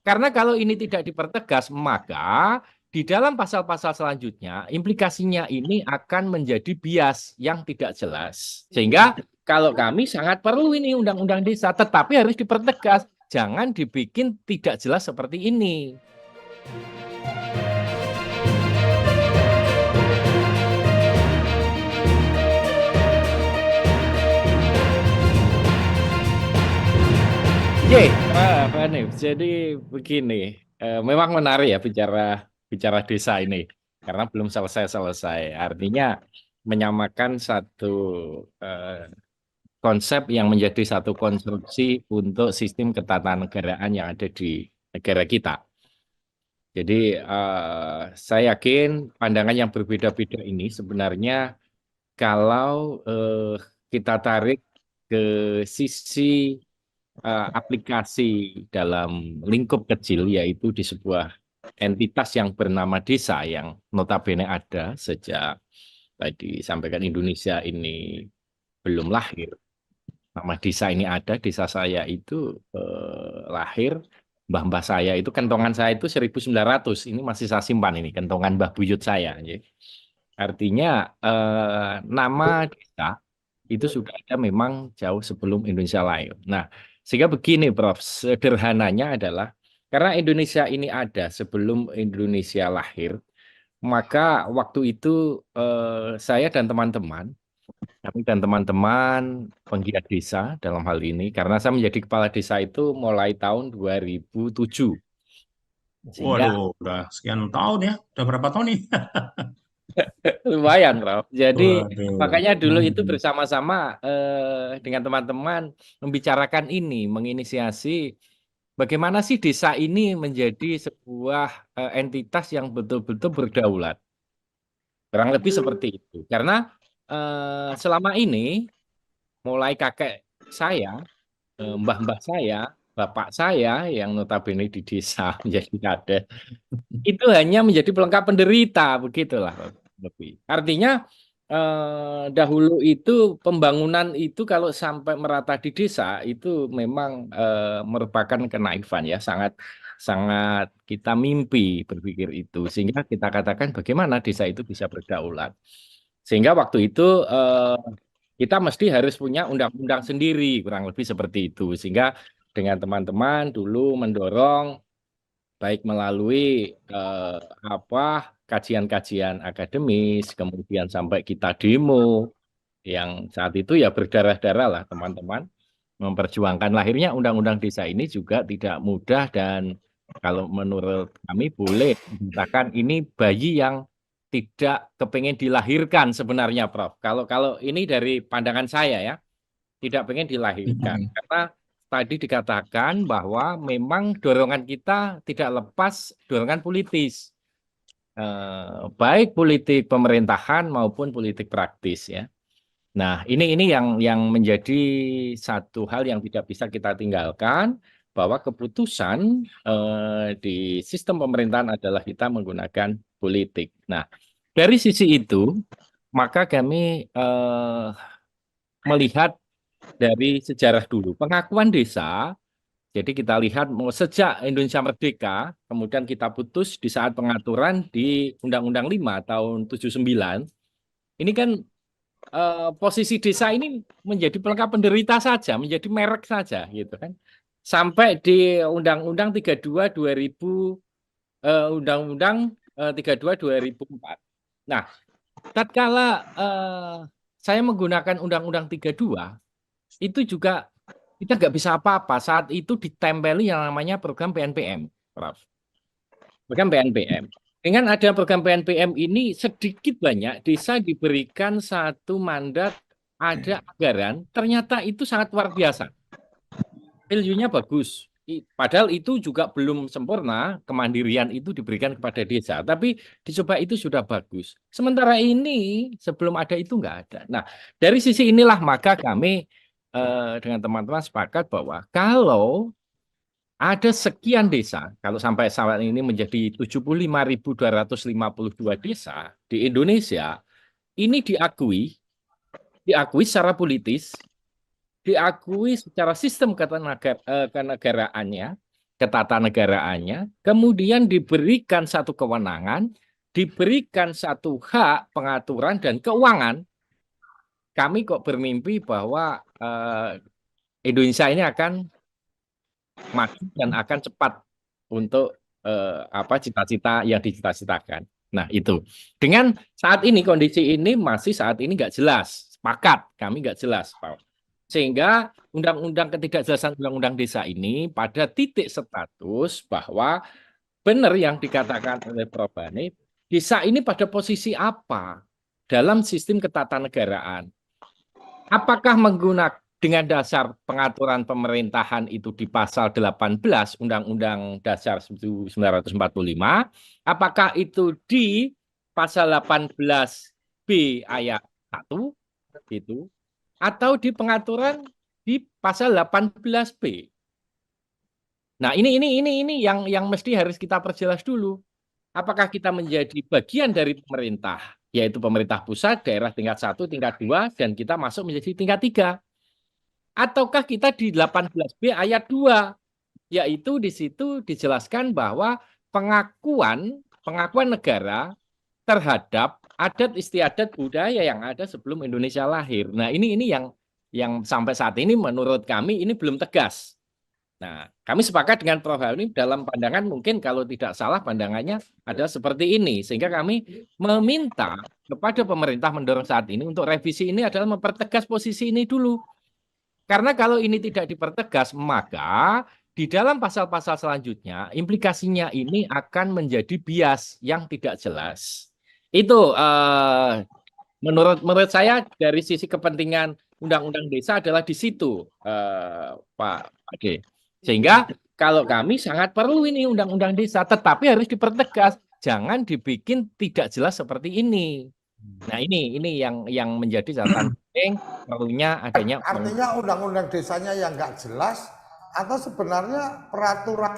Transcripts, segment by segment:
Karena kalau ini tidak dipertegas, maka di dalam pasal-pasal selanjutnya implikasinya ini akan menjadi bias yang tidak jelas. Sehingga kalau kami sangat perlu ini undang-undang desa, tetapi harus dipertegas. Jangan dibikin tidak jelas seperti ini. Ye, apa nih? Jadi begini, memang menarik ya bicara bicara desa ini, karena belum selesai-selesai. Artinya menyamakan satu eh, konsep yang menjadi satu konstruksi untuk sistem ketatanegaraan yang ada di negara kita. Jadi saya yakin pandangan yang berbeda-beda ini sebenarnya kalau kita tarik ke sisi aplikasi dalam lingkup kecil, yaitu di sebuah entitas yang bernama desa yang notabene ada sejak tadi sampaikan Indonesia ini belum lahir. Nama desa ini ada, desa saya itu lahir, mbah-mbah saya itu, kentongan saya itu 1900, ini masih saya simpan ini, kentongan Mbah Buyut saya. Ya. Artinya nama desa itu sudah ada memang jauh sebelum Indonesia lahir. Nah, sehingga begini, Prof. Sederhananya adalah karena Indonesia ini ada sebelum Indonesia lahir, maka waktu itu saya dan teman-teman, kami dan teman-teman penggiat desa dalam hal ini, karena saya menjadi kepala desa itu mulai tahun 2007. Sehingga Waduh, udah sekian tahun ya. Udah berapa tahun nih? lumayan, Prof. Jadi Waduh. makanya dulu itu Hmm. bersama-sama dengan teman-teman membicarakan ini, menginisiasi bagaimana sih desa ini menjadi sebuah entitas yang betul-betul berdaulat. Kurang lebih seperti itu. Karena selama ini mulai kakek saya, mbah-mbah saya, bapak saya yang notabene di desa menjadi kades, itu hanya menjadi pelengkap penderita, begitulah lebih. Artinya dahulu itu pembangunan itu kalau sampai merata di desa itu memang merupakan kenaifan ya, sangat sangat kita mimpi berpikir itu, sehingga kita katakan bagaimana desa itu bisa berdaulat. Sehingga waktu itu kita mesti harus punya undang-undang sendiri, kurang lebih seperti itu. Sehingga dengan teman-teman dulu mendorong baik melalui eh, apa kajian-kajian akademis, kemudian sampai kita demo yang saat itu ya berdarah-darah lah teman-teman memperjuangkan lahirnya undang-undang desa ini juga tidak mudah dan kalau menurut kami boleh dikatakan ini bayi yang tidak kepengen dilahirkan sebenarnya, Prof. Kalau kalau ini dari pandangan saya ya, tidak pengen dilahirkan karena tadi dikatakan bahwa memang dorongan kita tidak lepas dorongan politis, baik politik pemerintahan maupun politik praktis ya. Nah, ini yang menjadi satu hal yang tidak bisa kita tinggalkan bahwa keputusan di sistem pemerintahan adalah kita menggunakan politik. Nah, dari sisi itu, maka kami melihat dari sejarah dulu pengakuan desa. Jadi kita lihat sejak Indonesia merdeka, kemudian kita putus di saat pengaturan di Undang-Undang 5 tahun 79. Ini kan posisi desa ini menjadi pelengkap penderita saja, menjadi merek saja gitu kan. Sampai di Undang-Undang 32 2000 Undang-Undang 32 2004. Nah, tatkala saya menggunakan Undang-Undang 32 itu juga kita nggak bisa apa-apa. Saat itu ditempeli yang namanya program PNPM, Prof. Program PNPM. Dengan ada program PNPM ini sedikit banyak desa diberikan satu mandat, ada anggaran, ternyata itu sangat luar biasa. Value-nya bagus. Padahal itu juga belum sempurna, kemandirian itu diberikan kepada desa. Tapi dicoba itu sudah bagus. Sementara ini sebelum ada itu nggak ada. Nah, dari sisi inilah maka kami dengan teman-teman sepakat bahwa kalau ada sekian desa, kalau sampai saat ini menjadi 75.252 desa di Indonesia, ini diakui secara politis, diakui secara sistem kenegaraannya, ketatanegaraannya, kemudian diberikan satu kewenangan, diberikan satu hak pengaturan dan keuangan, kami kok bermimpi bahwa Indonesia ini akan maju dan akan cepat untuk cita-cita yang dicita-citakan. Nah, itu. Dengan saat ini, kondisi ini masih saat ini nggak jelas. Sepakat, kami nggak jelas, Pak. Sehingga ketidakjelasan undang-undang desa ini pada titik status bahwa benar yang dikatakan oleh Prof. Bani, desa ini pada posisi apa dalam sistem ketatanegaraan? Apakah menggunakan dengan dasar pengaturan pemerintahan itu di pasal 18 Undang-Undang Dasar 1945, apakah itu di pasal 18B ayat 1 itu atau di pengaturan di pasal 18B. Nah, ini yang mesti harus kita perjelas dulu. Apakah kita menjadi bagian dari pemerintah, yaitu pemerintah pusat, daerah tingkat 1, tingkat 2, dan kita masuk menjadi tingkat 3. Ataukah kita di 18B ayat 2, yaitu di situ dijelaskan bahwa pengakuan negara terhadap adat istiadat budaya yang ada sebelum Indonesia lahir. Nah, ini yang sampai saat ini menurut kami ini belum tegas. Nah, kami sepakat dengan Prof. Helmi dalam pandangan mungkin kalau tidak salah pandangannya adalah seperti ini. Sehingga kami meminta kepada pemerintah mendorong saat ini untuk revisi ini adalah mempertegas posisi ini dulu. Karena kalau ini tidak dipertegas, maka di dalam pasal-pasal selanjutnya implikasinya ini akan menjadi bias yang tidak jelas. Itu menurut saya dari sisi kepentingan undang-undang desa adalah di situ, Pak Ade. Sehingga kalau kami sangat perlu ini undang-undang desa, tetapi harus dipertegas, jangan dibikin tidak jelas seperti ini. Nah, ini yang menjadi catatan penting perlunya adanya. Artinya undang-undang desanya yang nggak jelas atau sebenarnya peraturan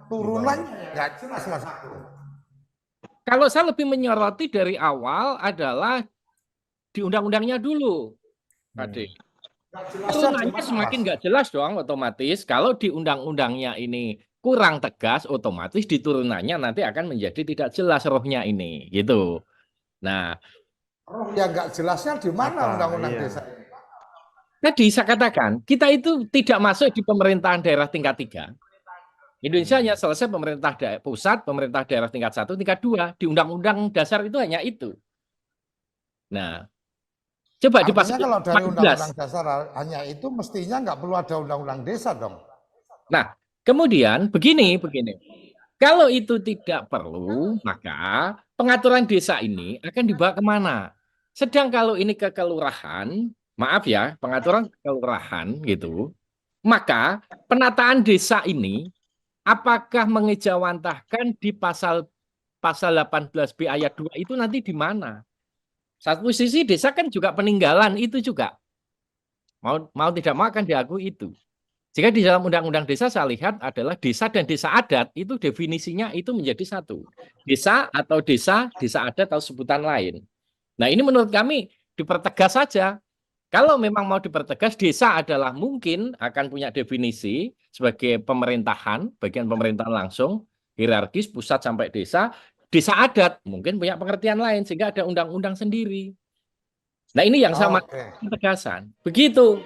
turunannya nggak jelas, Mas? Kalau saya lebih menyoroti dari awal adalah di undang-undangnya dulu, Adik. Turunannya semakin nggak jelas dong otomatis. Kalau di undang-undangnya ini kurang tegas, otomatis di turunannya nanti akan menjadi tidak jelas rohnya ini, gitu. Nah, roh yang nggak jelasnya di mana undang-undang desa? Tadi saya katakan kita itu tidak masuk di pemerintahan daerah tingkat 3. Indonesia hanya selesai pemerintah pusat, pemerintah daerah tingkat 1, tingkat 2. Di undang-undang dasar itu hanya itu. Nah, coba di pasal kalau dari undang-undang dasar hanya itu, mestinya nggak perlu ada undang-undang desa dong. Nah, kemudian begini. Kalau itu tidak perlu, maka pengaturan desa ini akan dibawa kemana? Sedang kalau ini ke kelurahan, maaf ya, pengaturan kelurahan gitu, maka penataan desa ini apakah mengejawantahkan di pasal 18B ayat 2 itu nanti di mana? Satu sisi desa kan juga peninggalan itu juga. Mau tidak mau akan diakui itu. Jika di dalam undang-undang desa saya lihat adalah desa dan desa adat itu definisinya itu menjadi satu. Desa atau desa adat atau sebutan lain. Nah, ini menurut kami dipertegas saja. Kalau memang mau dipertegas, desa adalah mungkin akan punya definisi sebagai pemerintahan, bagian pemerintahan langsung, hierarkis, pusat sampai desa. Desa adat mungkin punya pengertian lain, sehingga ada undang-undang sendiri. Nah, ini yang sama penegasan. Begitu.